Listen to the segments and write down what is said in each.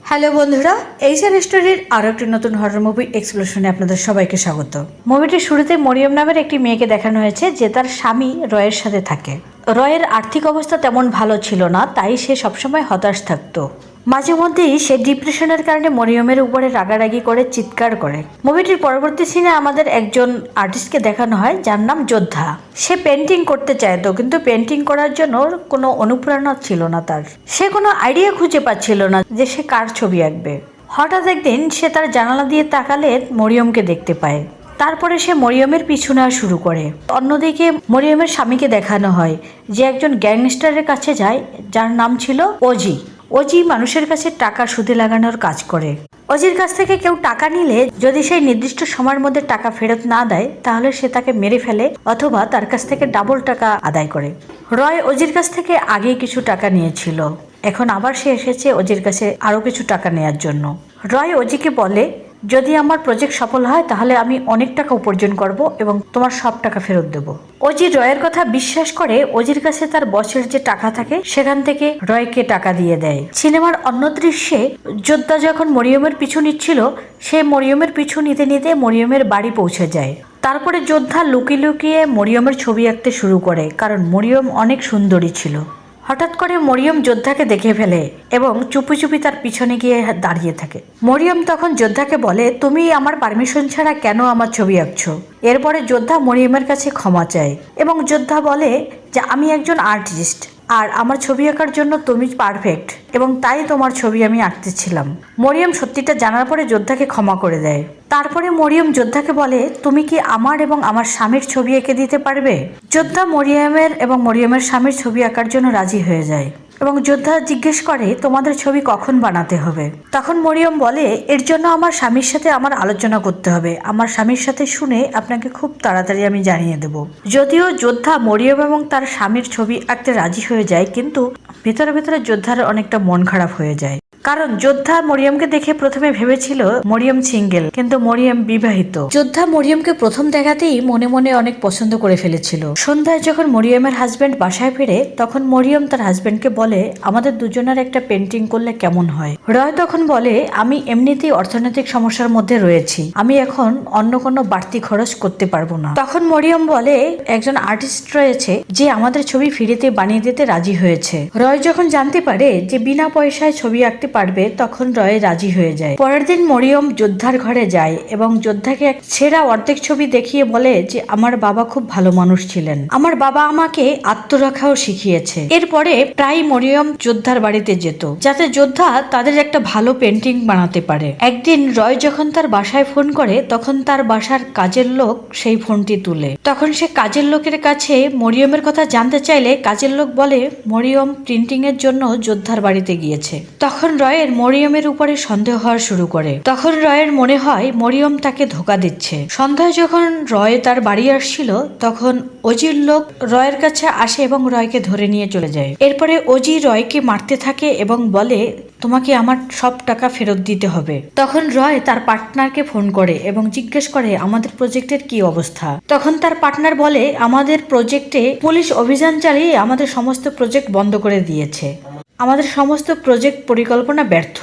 Hello বন্ধুরা, HR স্টোরির আরও একটি নতুন হরর মুভি এক্সপ্লোশনে আপনাদের সবাইকে স্বাগত। মুভিটির শুরুতে মরিয়ম নামের একটি মেয়েকে দেখানো হয়েছে যে তার স্বামী রয়ের সাথে থাকে। রয়ের আর্থিক অবস্থা তেমন ভালো ছিল না, তাই সে সবসময় হতাশ থাকতো। মাঝে মধ্যেই সে ডিপ্রেশনের কারণে মরিয়মের উপরে রাগারাগি করে চিৎকার করে। মুভিটির পরবর্তী সিনে আমাদের একজন আর্টিস্টকে দেখানো হয় যার নাম যোদ্ধা। সে পেন্টিং করতে চাইতো, কিন্তু পেন্টিং করার জন্য কোনো অনুপ্রেরণা ছিল না তার। সে কোনো আইডিয়া খুঁজে পাচ্ছিল না যে সে কার ছবি আঁকবে। হঠাৎ একদিন সে তার জানালা দিয়ে তাকালে মরিয়মকে দেখতে পায়। তারপরে সে মরিয়মের পিছু নেওয়া শুরু করে। অন্যদিকে মরিয়মের স্বামীকে দেখানো হয় যে একজন গ্যাংস্টারের কাছে যায় যার নাম ছিল ওজি। ওজি মানুষের কাছে টাকা সুদে লাগানোর কাজ করে। ওজির কাছ থেকে কেউ টাকা নিলে যদি সেই নির্দিষ্ট সময়ের মধ্যে টাকা ফেরত না দেয় তাহলে সে তাকে মেরে ফেলে অথবা তার কাছ থেকে ডাবল টাকা আদায় করে। রয় ওজির কাছ থেকে আগেই কিছু টাকা নিয়েছিল, এখন আবার সে এসেছে ওজির কাছে আরও কিছু টাকা নেওয়ার জন্য। রয় ওজিকে বলে, যদি আমার প্রজেক্ট সফল হয় তাহলে আমি অনেক টাকা উপার্জন করব এবং তোমার সব টাকা ফেরত দেব। ওজি রয়ের কথা বিশ্বাস করে ওজির কাছে তার বসের যে টাকা থাকে সেখান থেকে রয়কে টাকা দিয়ে দেয়। সিনেমার অন্য দৃশ্যে যোদ্ধা যখন মরিয়মের পিছু নিচ্ছিল, সে মরিয়মের পিছু নিতে নিতে মরিয়মের বাড়ি পৌঁছে যায়। তারপরে যোদ্ধা লুকিয়ে লুকিয়ে মরিয়মের ছবি আঁকতে শুরু করে, কারণ মরিয়ম অনেক সুন্দরী ছিল। হঠাৎ করে মরিয়ম যোদ্ধাকে দেখে ফেলে এবং চুপি চুপি তার পিছনে গিয়ে দাঁড়িয়ে থাকে। মরিয়ম তখন যোদ্ধাকে বলে, তুমি আমার পারমিশন ছাড়া কেন আমার ছবি আঁকছো? এরপরে যোদ্ধা মরিয়মের কাছে ক্ষমা চায় এবং যোদ্ধা বলে যে আমি একজন আর্টিস্ট আর আমার ছবি আঁকার জন্য তুমি পারফেক্ট এবং তাই তোমার ছবি আমি আঁকতেছিলাম। মরিয়ম সত্যিটা জানার পরে যোদ্ধাকে ক্ষমা করে দেয়। তারপরে মরিয়ম যোদ্ধাকে বলে, তুমি কি আমার এবং আমার স্বামীর ছবি এঁকে দিতে পারবে? যোদ্ধা মরিয়মের এবং মরিয়মের স্বামীর ছবি আঁকার জন্য রাজি হয়ে যায় এবং যোদ্ধা জিজ্ঞেস করে, তোমাদের ছবি কখন বানাতে হবে? তখন মরিয়ম বলে, এর জন্য আমার স্বামীর সাথে আমার আলোচনা করতে হবে। আমার স্বামীর সাথে শুনে আপনাকে খুব তাড়াতাড়ি আমি জানিয়ে দেব। যদিও যোদ্ধা মরিয়ম এবং তার স্বামীর ছবি আঁকতে রাজি হয়ে যায়, কিন্তু ভেতরে ভেতরে যোদ্ধার অনেকটা মন খারাপ হয়ে যায়। কারণ যোদ্ধা মরিয়মকে দেখে প্রথমে ভেবেছিল মরিয়ম সিঙ্গেল, কিন্তু মরিয়ম বিবাহিত। যোদ্ধা মরিয়মকে প্রথম দেখাতেই মনে মনে অনেক পছন্দ করে ফেলেছিল। সন্ধ্যায় যখন মরিয়মের হাজবেন্ড বাসায় ফিরে তখন মরিয়ম তার হাজবেন্ডকে বলে, আমাদের দুজনের একটা পেন্টিং করলে কেমন হয়? রয় তখন বলে, আমি এমনিতেই অর্থনৈতিক সমস্যার মধ্যে রয়েছি, আমি এখন অন্য কোনো বাড়তি খরচ করতে পারবো না। তখন মরিয়ম বলে, একজন আর্টিস্ট রয়েছে যে আমাদের ছবি ফ্রিতে বানিয়ে দিতে রাজি হয়েছে। রয় যখন জানতে পারে যে বিনা পয়সায় ছবি আঁকতে পারবে তখন রয় রাজি হয়ে যায়। পরের দিন মরিয়ম যোদ্ধার ঘরে যায় এবং যোদ্ধাকে এক ছেঁড়া অর্ধেক ছবি দেখিয়ে বলে যে আমার বাবা খুব ভালো মানুষ ছিলেন, আমার বাবা আমাকে আত্মরক্ষাও শিখিয়েছে। এরপরে প্রায় মরিয়ম যোদ্ধার বাড়িতে যেত যাতে যোদ্ধা তাদের একটা ভালো পেন্টিং বানাতে পারে। একদিন রয় যখন তার বাসায় ফোন করে তখন তার বাসার কাজের লোক সেই ফোনটি তুলে। তখন সে কাজের লোকের কাছে মরিয়মের কথা জানতে চাইলে কাজের লোক বলে মরিয়ম প্রিন্টিং এর জন্য যোদ্ধার বাড়িতে গিয়েছে। তখন রয়ের মরিয়মের উপরে সন্দেহ হওয়া শুরু করে। তখন রয়ের মনে হয় মরিয়ম তাকে ধোঁকা দিচ্ছে। সন্ধ্যায় যখন রয় তার বাড়ি আসছিল তখন ওজির লোক রয়ের কাছে আসে এবং রয়কে ধরে নিয়ে চলে যায়। এরপরে ওজি রয়কে মারতে থাকে এবং বলে, তোমাকে আমার সব টাকা ফেরত দিতে হবে। তখন রয় তার পার্টনারকে ফোন করে এবং জিজ্ঞেস করে আমাদের প্রজেক্টের কি অবস্থা। তখন তার পার্টনার বলে, আমাদের প্রজেক্টে পুলিশ অভিযান চালিয়ে আমাদের সমস্ত প্রজেক্ট বন্ধ করে দিয়েছে, আমাদের সমস্ত প্রজেক্ট পরিকল্পনা ব্যর্থ।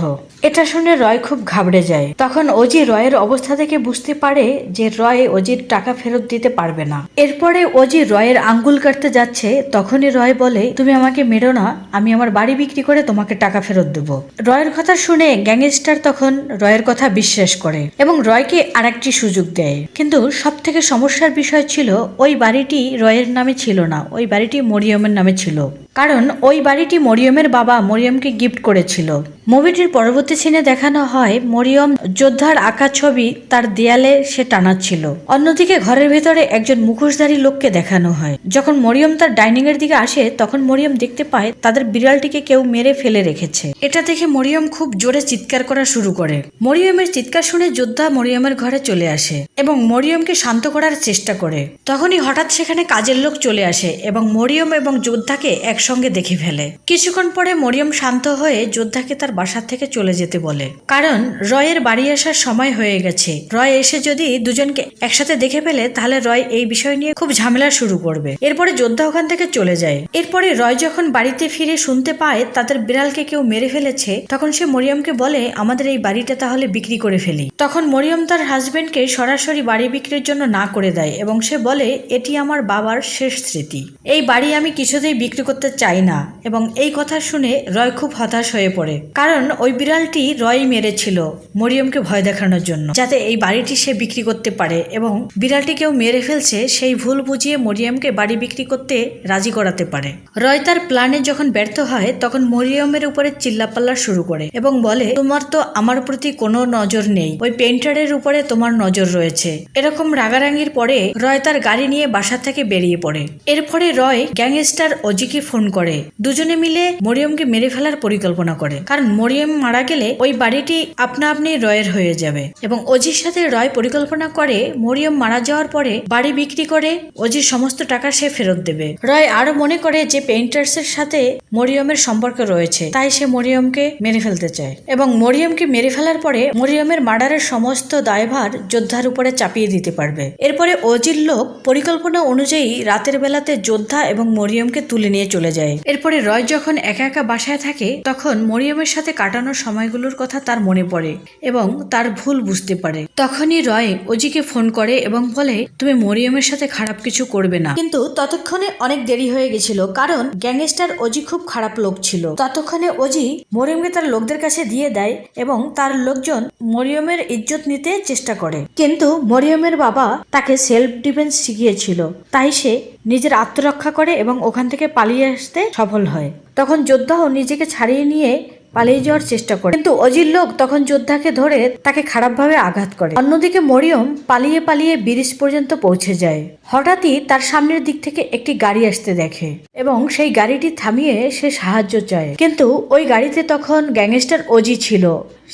এটা শুনে রয় খুব ঘাবড়ে যায়। তখন ওজি রয়ের অবস্থা থেকে বুঝতে পারে যে রয় ওজির টাকা ফেরত দিতে পারবে না। এরপরে ওজি রয়ের আঙ্গুল কাটতে যাচ্ছে, তখনই রয় বলে, তুমি আমাকে মেরো না, আমি আমার বাড়ি বিক্রি করে তোমাকে টাকা ফেরত দেবো। রয়ের কথা শুনে গ্যাংস্টার তখন রয়ের কথা বিশ্বাস করে এবং রয়কে আরেকটি সুযোগ দেয়। কিন্তু সব থেকে সমস্যার বিষয় ছিল ওই বাড়িটি রয়ের নামে ছিল না, ওই বাড়িটি মরিয়মের নামে ছিল, কারণ ওই বাড়িটি মরিয়মের বাবা মরিয়মকে গিফট করেছিল। মুভিটির পরবর্তী সিনে দেখানো হয় মরিয়ম যোদ্ধার আঁকা ছবি তার দেয়ালে সে টানাচ্ছিল। অন্যদিকে ঘরের ভেতরে একজন মুখোশধারী লোককে দেখানো হয়। যখন মরিয়ম তার ডাইনিং এর দিকে আসে তখন মরিয়ম দেখতে পায় তাদের বিড়ালটিকে কেউ মেরে ফেলে রেখেছে। এটা দেখে মরিয়ম খুব জোরে চিৎকার করা শুরু করে। মরিয়মের চিৎকার শুনে যোদ্ধা মরিয়মের ঘরে চলে আসে এবং মরিয়মকে শান্ত করার চেষ্টা করে। তখনই হঠাৎ সেখানে কাজের লোক চলে আসে এবং মরিয়ম এবং যোদ্ধাকে একসঙ্গে দেখে ফেলে। কিছুক্ষণ পরে মরিয়ম শান্ত হয়ে যোদ্ধাকে তার বাসার থেকে চলে যেতে বলে, কারণ রয়ের বাড়ি আসার সময় হয়ে গেছে। রয় এসে যদি দুজনকে একসাথে দেখে ফেলে তাহলে রয় এই বিষয় নিয়ে খুব ঝামেলা শুরু করবে। এরপরে যোদ্ধা ওখান থেকে চলে যায়। এরপরে রয় যখন বাড়িতে ফিরে শুনতে পায় তাদের বিড়ালকে কেউ মেরে ফেলেছে, তখন সে মরিয়মকে বলে আমাদের এই বাড়িটা তাহলে বিক্রি করে ফেলি। তখন মরিয়ম তার হাজবেন্ডকে সরাসরি বাড়ি বিক্রির জন্য না করে দেয় এবং সে বলে এটি আমার বাবার শেষ স্মৃতি, এই বাড়ি আমি কিছুতেই বিক্রি করতে চাই না। এবং এই কথা শুনে রয় খুব হতাশ হয়ে পড়ে, কারণ ওই বিড়ালটি রয় মেরেছিল মরিয়মকে ভয় দেখানোর জন্য, যাতে এই বাড়িটি সে বিক্রি করতে পারে। এবং বিড়ালটি কেউ মেরে ফেলছে সেই ভুল বুঝিয়ে মরিয়মকে বাড়ি বিক্রি করতে রাজি করাতে পারে। রয় তার প্ল্যানে যখন ব্যর্থ হয় তখন মরিয়মের উপরে চিল্লাপাল্লা শুরু করে এবং বলে তোমার তো আমার প্রতি কোনো নজর নেই, ওই পেইন্টারের উপরে তোমার নজর রয়েছে। এরকম রাগারাগির পরে রয় তার গাড়ি নিয়ে বাসা থেকে বেরিয়ে পড়ে। এরপরে রয় গ্যাংস্টার অজিকে ফোন করে, দুজনে মিলে মরিয়মকে মেরে ফেলার পরিকল্পনা করে, কারণ মরিয়ম মারা গেলে ওই বাড়িটি আপনা আপনি রয়ের হয়ে যাবে। এবং অজির সাথে রয় পরিকল্পনা করে মরিয়ম মারা যাওয়ার পরে বাড়ি বিক্রি করে অজির সমস্ত টাকা সে ফেরত দেবে। রয় আরো মনে করে যে পেইন্টার্সের সাথে মরিয়মের সম্পর্ক রয়েছে, তাই সে মরিয়মকে মেরে ফেলতে চায়। এবং মরিয়মকে মেরে ফেলার পরে মরিয়মের মার্ডারের সমস্ত দায়ভার যোদ্ধার উপরে চাপিয়ে দিতে পারবে। এরপরে অজির লোক পরিকল্পনা অনুযায়ী রাতের বেলাতে যোদ্ধা এবং মরিয়মকে তুলে নিয়ে চলে যায়। এরপরে রয় যখন একা একা বাসায় থাকে তখন মরিয়মের সাথে কাটানোর সময়গুলোর কথা তার মনে পড়ে এবং তার ভুল বুঝতে পারে। তখনই রয় অজিকে ফোন করে এবং বলে তুমি মরিয়মের সাথে খারাপ কিছু করবে না। কিন্তু ততক্ষণে অনেক দেরি হয়ে গেছিল, কারণ গ্যাংস্টার অজি খুব খারাপ লোক ছিল। ততক্ষণে অজি মরিয়মকে তার লোকদের কাছে দিয়ে দেয় এবং তার লোকজন মরিয়মের ইজ্জত নিতে চেষ্টা করে। কিন্তু মরিয়মের বাবা তাকে সেলফ ডিফেন্স শিখিয়েছিল, তাই সে নিজের আত্মরক্ষা করে এবং ওখান থেকে পালিয়ে আসতে সফল হয়। তখন যোদ্ধাও নিজেকে ছাড়িয়ে নিয়ে পালিয়ে যাওয়ার চেষ্টা করে, কিন্তু অজির লোক তখন যোদ্ধাকে ধরে তাকে খারাপভাবে আঘাত করে। অন্যদিকে মরিয়ম পালিয়ে পালিয়ে ব্রিজ পর্যন্ত পৌঁছে যায়। হঠাৎই তার সামনের দিক থেকে একটি গাড়ি আসতে দেখে এবং সেই গাড়িটি থামিয়ে সে সাহায্য চায়, কিন্তু ওই গাড়িতে তখন গ্যাংস্টার অজি ছিল।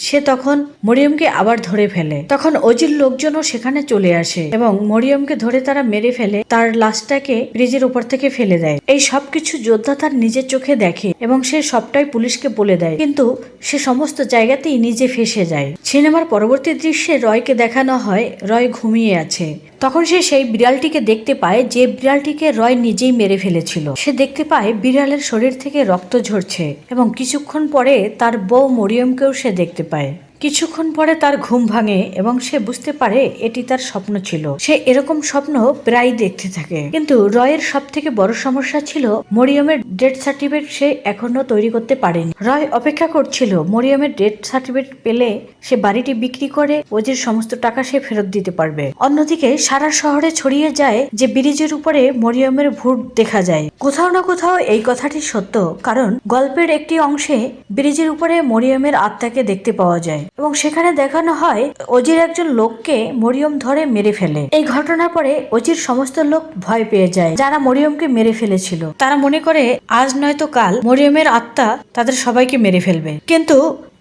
সে তখন মরিয়মকে আবার ধরে ফেলে। তখন অজির লোকজনও সেখানে চলে আসে এবং মরিয়মকে ধরে তারা মেরে ফেলে, তার লাশটাকে ব্রিজের উপর থেকে ফেলে দেয়। এই সবকিছু যোদ্ধা তার নিজের চোখে দেখে এবং সে সবটাই পুলিশকে বলে দেয়, কিন্তু সে সমস্ত জায়গাতেই নিজে ফেঁসে যায়। সিনেমার পরবর্তী দৃশ্যে রয়কে দেখানো হয় রয় ঘুমিয়ে আছে। তখন সে সেই বিড়ালটিকে দেখতে পায় যে বিড়ালটিকে রয় নিজেই মেরে ফেলেছিল। সে দেখতে পায় বিড়ালের শরীর থেকে রক্ত ঝরছে এবং কিছুক্ষণ পরে তার বউ মরিয়মকেও সে দেখতে পায়। কিছুক্ষণ পরে তার ঘুম ভাঙে এবং সে বুঝতে পারে এটি তার স্বপ্ন ছিল। সে এরকম স্বপ্ন প্রায় দেখতে থাকে, কিন্তু রয়ের সব থেকে বড় সমস্যা ছিল মরিয়মের ডেথ সার্টিফিকেট সে এখনো তৈরি করতে পারেনি। রয় অপেক্ষা করছিল মরিয়মের ডেথ সার্টিফিকেট পেলে সে বাড়িটি বিক্রি করে ওজির সমস্ত টাকা সে ফেরত দিতে পারবে। অন্যদিকে সারা শহরে ছড়িয়ে যায় যে ব্রিজের উপরে মরিয়মের ভূত দেখা যায়। কোথাও না কোথাও এই কথাটি সত্য, কারণ গল্পের একটি অংশে ব্রিজের উপরে মরিয়মের আত্মাকে দেখতে পাওয়া যায় এবং সেখানে দেখানো হয় অজির একজন লোককে মরিয়ম ধরে মেরে ফেলে। এই ঘটনার পরে অজির সমস্ত লোক ভয় পেয়ে যায়, যারা মরিয়মকে মেরে ফেলেছিল। তারা মনে করে আজ নয়তো কাল মরিয়মের আত্মা তাদের সবাইকে মেরে ফেলবে। কিন্তু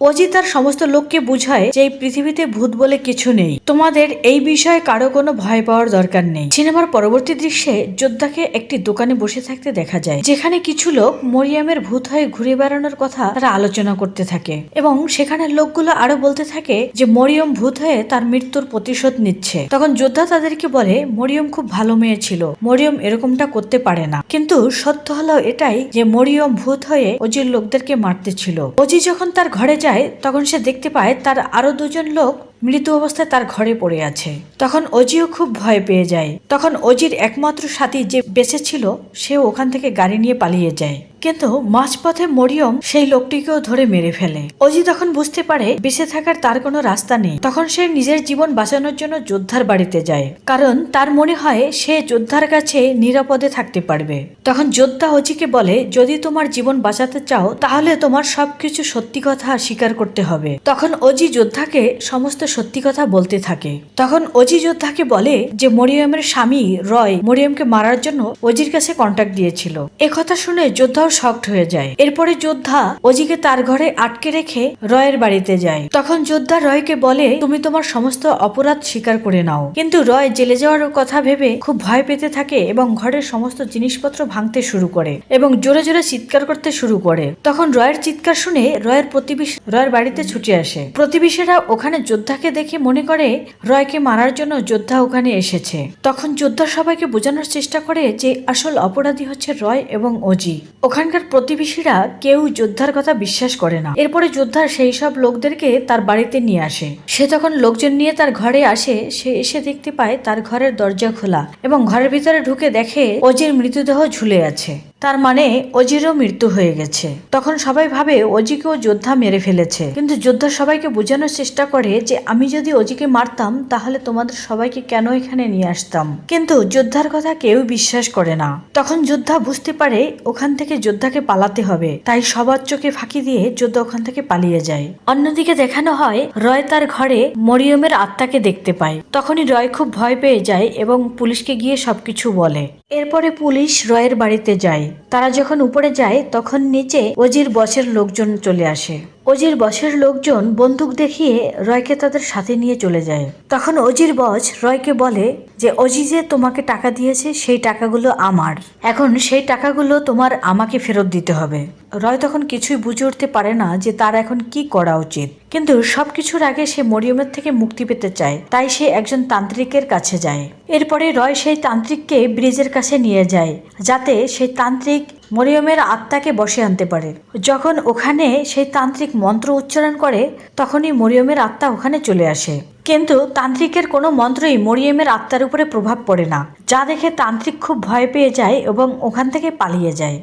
অজি তার সমস্ত লোককে বুঝায় যে এই পৃথিবীতে ভূত বলে কিছু নেই, তোমাদের এই বিষয়ে কারো কোনো ভয় পাওয়ার দরকার নেই। সিনেমার পরবর্তী দৃশ্যে যোদ্ধাকে একটি দোকানে বসে থাকতে দেখা যায়, যেখানে কিছু লোক মরিয়মের ভূত হয়ে ঘুরে বেড়ানোর কথা তারা আলোচনা করতে থাকে এবং সেখানে লোকগুলো আরো বলতে থাকে যে মরিয়ম ভূত হয়ে তার মৃত্যুর প্রতিশোধ নিচ্ছে। তখন যোদ্ধা তাদেরকে বলে মরিয়ম খুব ভালো মেয়ে ছিল, মরিয়ম এরকমটা করতে পারে না। কিন্তু সত্য হলো এটাই যে মরিয়ম ভূত হয়ে অজির লোকদেরকে মারতে ছিল। অজি যখন তার ঘরে যায় তখন সে দেখতে পায় তার আরো দুজন লোক মৃত অবস্থায় তার ঘরে পড়ে আছে। তখন অজিও খুব ভয় পেয়ে যায়। তখন অজির একমাত্র সাথী যে বেঁচে ছিল সে ওখান থেকে গাড়ি নিয়ে পালিয়ে যায়, কিন্তু মাঝপথে মরিয়ম সেই লোকটিকেও ধরে মেরে ফেলে। অজি তখন বুঝতে পারে বেঁচে থাকার তার কোনো রাস্তা নেই। তখন সে নিজের জীবন বাঁচানোর জন্য যোদ্ধার বাড়িতে যায়, কারণ তার মনে হয় সে যোদ্ধার কাছে নিরাপদে থাকতে পারবে। তখন যোদ্ধা অজিকে বলে যদি তোমার জীবন বাঁচাতে চাও তাহলে তোমার সবকিছু সত্যি কথা স্বীকার করতে হবে। তখন অজি যোদ্ধাকে সমস্ত সত্যি কথা বলতে থাকে। তখন অজি যোদ্ধাকে বলে যে মরিয়মের স্বামী রয় মরিয়মকে মারার জন্য অজির কাছে কন্ট্যাক্ট দিয়েছিল। কথা শুনে যোদ্ধাও শকড হয়ে যায়। এরপরে যোদ্ধা অজিকে তার ঘরে আটকে রেখে রয়ের বাড়িতে যায়। তখন যোদ্ধা রয়কে বলে তুমি তোমার সমস্ত অপরাধ স্বীকার করে নাও। কিন্তু রয় জেলে যাওয়ার কথা ভেবে খুব ভয় পেতে থাকে এবং ঘরের সমস্ত জিনিসপত্র ভাঙতে শুরু করে এবং জোরে জোরে চিৎকার করতে শুরু করে। তখন রয়ের চিৎকার শুনে রয়ের প্রতিবেশী রয়ের বাড়িতে ছুটে আসে। প্রতিবেশীরা ওখানে যোদ্ধাকে দেখে মনে করে রয়কে মারার জন্য যোদ্ধা ওখানে এসেছে। তখন যোদ্ধা সবাইকে বোঝানোর চেষ্টা করে যে আসল অপরাধী হচ্ছে রয় এবং অজি। ওখানকার প্রতিবেশীরা কেউ যোদ্ধার কথা বিশ্বাস করে না। এরপরে যোদ্ধা সেই সব লোকদেরকে তার বাড়িতে নিয়ে আসে। সে তখন লোকজন নিয়ে তার ঘরে আসে। সে এসে দেখতে পায় তার ঘরের দরজা খোলা এবং ঘরের ভিতরে ঢুকে দেখে অজির মৃতদেহ ঝুলে আছে। তার মানে অজিরও মৃত্যু হয়ে গেছে। তখন সবাই ভাবে অজিকেও যোদ্ধা মেরে ফেলেছে। কিন্তু যোদ্ধা সবাইকে বোঝানোর চেষ্টা করে যে আমি যদি অজিকে মারতাম তাহলে তোমাদের সবাইকে কেন এখানে নিয়ে আসতাম। কিন্তু যোদ্ধার কথা কেউ বিশ্বাস করে না। তখন যোদ্ধা বুঝতে পারে ওখান থেকে যোদ্ধাকে পালাতে হবে, তাই সবার চোখে ফাঁকি দিয়ে যোদ্ধা ওখান থেকে পালিয়ে যায়। অন্যদিকে দেখানো হয় রয় তার ঘরে মরিয়মের আত্মাকে দেখতে পায়। তখনই রয় খুব ভয় পেয়ে যায় এবং পুলিশকে গিয়ে সবকিছু বলে। এরপরে পুলিশ রয়ের বাড়িতে যায়। তারা যখন উপরে যায় তখন নিচে অজির বসের লোকজন চলে আসে। অজির বসের লোকজন বন্দুক দেখিয়ে রয়কে তাদের সাথে নিয়ে চলে যায়। তখন অজির বস রয়কে বলে যে অজি যে তোমাকে টাকা দিয়েছে সেই টাকাগুলো আমার, এখন সেই টাকাগুলো তোমার আমাকে ফেরত দিতে হবে। রয় তখন কিছুই বুঝে উঠতে পারে না যে তার এখন কি করা উচিত। কিন্তু সবকিছুর আগে সে মরিয়মের থেকে মুক্তি পেতে চায়, তাই সে একজন তান্ত্রিকের কাছে যায়। এরপরে রয় সেই তান্ত্রিককে ব্রিজের কাছে নিয়ে যায় যাতে সেই তান্ত্রিক মরিয়মের আত্মাকে বসে আনতে পারে। যখন ওখানে সেই তান্ত্রিক মন্ত্র উচ্চারণ করে তখনই মরিয়মের আত্মা ওখানে চলে আসে। কিন্তু তান্ত্রিকের কোনো মন্ত্রই মরিয়মের আত্মার উপরে প্রভাব পড়ে না, যা দেখে তান্ত্রিক খুব ভয় পেয়ে যায় এবং ওখান থেকে পালিয়ে যায়।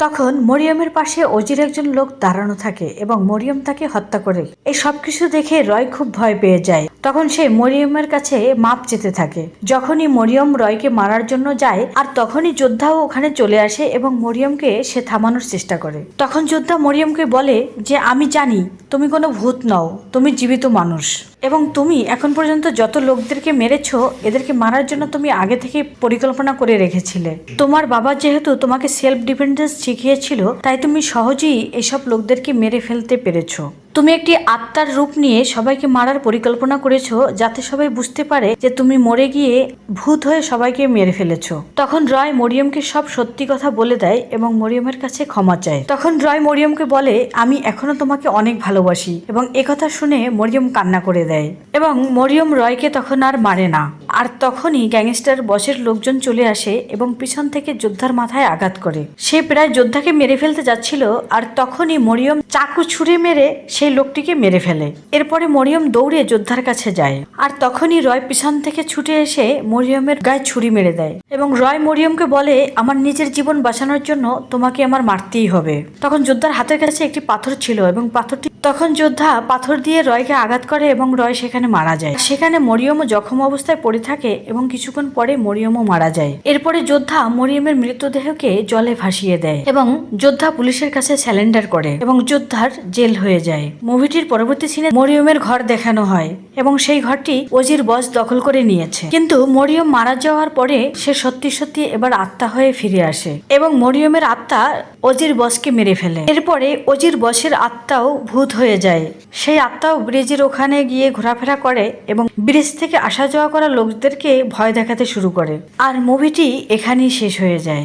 তখন মরিয়মের পাশে অজির একজন লোক দাঁড়ানো থাকে এবং মরিয়ম তাকে হত্যা করে। এই সবকিছু দেখে রয় খুব ভয় পেয়ে যায়। তখন সে মরিয়মের কাছে মাপ চেতে থাকে। যখনই মরিয়ম রয়কে মারার জন্য যায় আর তখনই যোদ্ধাও ওখানে চলে আসে এবং মরিয়মকে সে থামানোর চেষ্টা করে। তখন যোদ্ধা মরিয়মকে বলে যে আমি জানি তুমি কোনো ভূত নও, তুমি জীবিত মানুষ এবং তুমি এখন পর্যন্ত যত লোকদেরকে মেরেছো এদেরকে মারার জন্য তুমি আগে থেকে পরিকল্পনা করে রেখেছিলে। তোমার বাবা যেহেতু তোমাকে সেলফ ডিফেন্স শিখিয়েছিল তাই তুমি সহজেই এসব লোকদেরকে মেরে ফেলতে পেরেছো। তুমি একটি আত্মার রূপ নিয়ে সবাইকে মারার পরিকল্পনা করেছো যাতে সবাই বুঝতে পারে যে তুমি মরে গিয়ে ভূত হয়ে সবাইকে মেরে ফেলেছো। তখন রয় মরিয়মকে সব সত্যি কথা বলে দেয় এবং মরিয়মের কাছে ক্ষমা চায়। তখন রয় মরিয়মকে বলে আমি এখনো তোমাকে অনেক ভালোবাসি এবং একথা শুনে মরিয়ম কান্না করে দেয় এবং মরিয়ম রয়কে তখন আর মারে না। আর তখনই গ্যাংস্টার বসের লোকজন চলে আসে এবং পিছন থেকে যোদ্ধার মাথায় আঘাত করে। সে প্রায় যোদ্ধাকে মেরে ফেলতে যাচ্ছিল আর তখনই মরিয়ম চাকু ছুঁড়ে মেরে সেই লোকটিকে মেরে ফেলে। এরপরে মরিয়ম দৌড়ে যোদ্ধার কাছে যায় আর তখনই রয় পিছন থেকে ছুটে এসে মরিয়মের গায়ে ছুরি মেরে দেয় এবং রয় মরিয়মকে বলে আমার নিজের জীবন বাঁচানোর জন্য তোমাকে আমার মারতেই হবে। তখন যোদ্ধার হাতের কাছে একটি পাথর ছিল এবং পাথরটি তখন যোদ্ধা পাথর দিয়ে রয়কে আঘাত করে এবং রয় সেখানে মারা যায়। সেখানে মরিয়মও জখম অবস্থায় পড়ে থাকে এবং কিছুক্ষণ পরে মরিয়মও মারা যায়। এরপরে যোদ্ধা মরিয়মের মৃতদেহকে জলে ভাসিয়ে দেয় এবং যোদ্ধা পুলিশের কাছে স্যালেন্ডার করে এবং যোদ্ধার জেল হয়ে যায়। মুভিটির পরবর্তী সিনে মরিয়মের ঘর দেখানো হয় এবং সেই ঘরটি অজির বস দখল করে নিয়েছে। কিন্তু মরিয়ম মারা যাওয়ার পরে সে সত্যি সত্যি এবার আত্মা হয়ে ফিরে আসে এবং মরিয়মের আত্মা অজির বসকে মেরে ফেলে। এরপরে অজির বসের আত্মাও ভূত হয়ে যায়। সেই আত্মাও ব্রিজের ওখানে গিয়ে ঘোরাফেরা করে এবং ব্রিজ থেকে আসা যাওয়া করা লোকদেরকে ভয় দেখাতে শুরু করে। আর মুভিটি এখানেই শেষ হয়ে যায়।